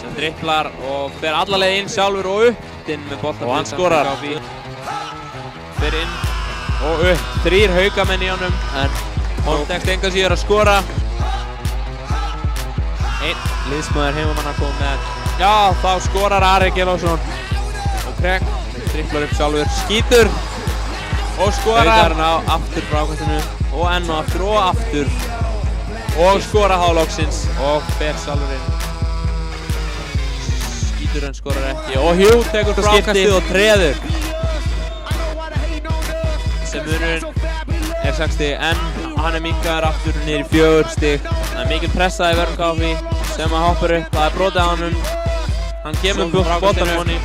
sem dribblar og fer alla leið inn sjálfur og upp inn með boltan. Og hann skorar. Fer inn og upp. 3 haukamenn í honum en honum tekst engan síður að skora. Einn liðsmaður heimamanna kom með. Já, þá skorar Ari Gylfason. Og Craig dribblar upp sjálfur, skýtur og skorar. Haukarinn á aftur frá ákvæmstinu og enn og aftur og aftur. Og skora hálóksins og fer sjálfur inn. Skýtur en skorar ekki og Hugh tekur frákastið og treður. Sem munurinn er 6 stig en hann minnkaður aftur niður í 4 stig. Það er mikil pressa í Vörn KFÍ sem að hoppar upp. Það er brotið á honum. Hann kemur boltanum honni.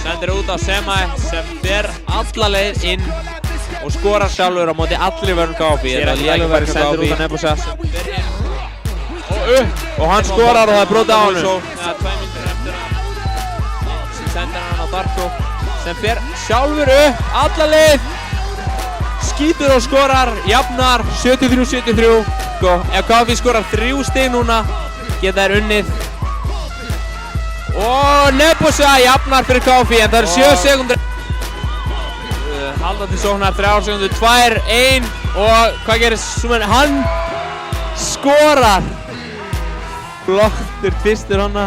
Sendir út á Semai sem fer alla leið inn og skorar sjálfur á móti allir Vörn KFÍ. Þetta er lélega verið sendir út á Nebúsa. Og upp og hann skorar og það er brotið á honum. Það er 2 mínútur eftir hann. Sem sendir hann á Darko sem fer sjálfur upp alla leið. Skýtur og skorar, jafnar 73-73. Ef KFÍ skorar 3 stig núna geta þær unnið. Og Nebúsa jafnar fyrir KFÍ en það eru 7 sekúndur. Haldandi sóknar 3 sekúndur, 2, 1 og hvað gerist? Hann skorar. Flottur tvistur hana.